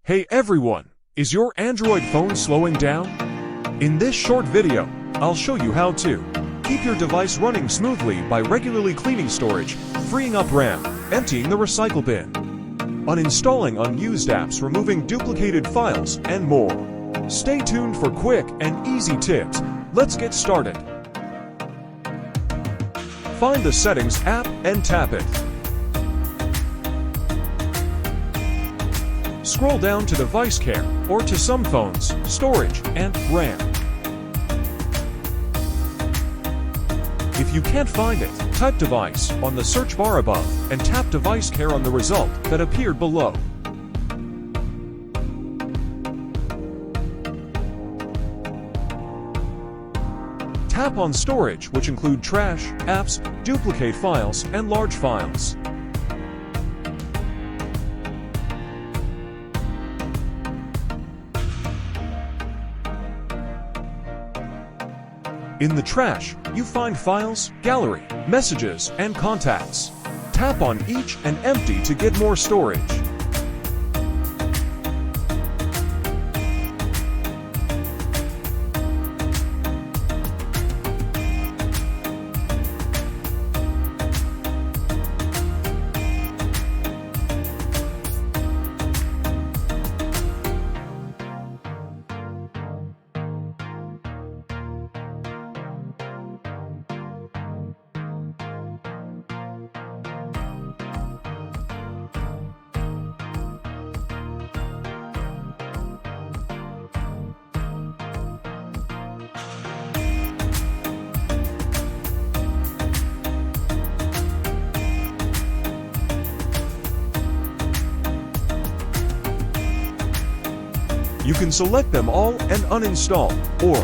Hey everyone, is your Android phone slowing down? In this short video, I'll show you how to keep your device running smoothly by regularly cleaning storage, freeing up RAM, emptying the recycle bin, uninstalling unused apps, removing duplicated files, and more. Stay tuned for quick and easy tips. Let's get started. Find the Settings app and tap it. Scroll down to Device Care, or to some phones, Storage, and RAM. If you can't find it, type Device on the search bar above and tap Device Care on the result that appeared below. Tap on Storage, which include trash, apps, duplicate files, and large files. In the trash, you find files, gallery, messages, and contacts. Tap on each and empty to get more storage. You can select them all and uninstall, or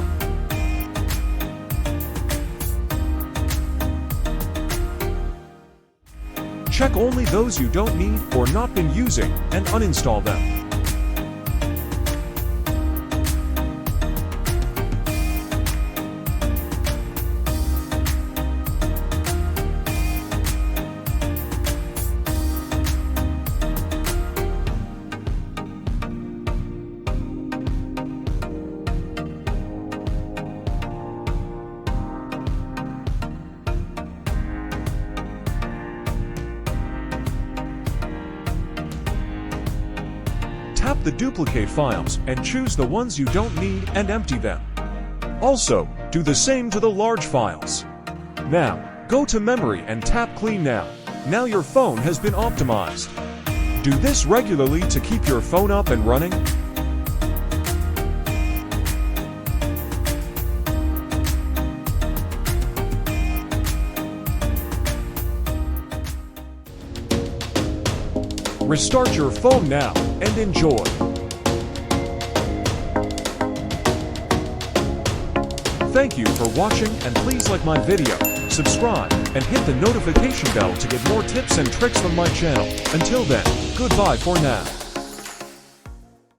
check only those you don't need or not been using and uninstall them. Tap the duplicate files and choose the ones you don't need and empty them. Also, do the same to the large files. Now, go to Memory and tap Clean Now. Now your phone has been optimized. Do this regularly to keep your phone up and running. Restart your phone now and enjoy. Thank you for watching, and please like my video, subscribe, and hit the notification bell to get more tips and tricks from my channel. Until then, goodbye for now.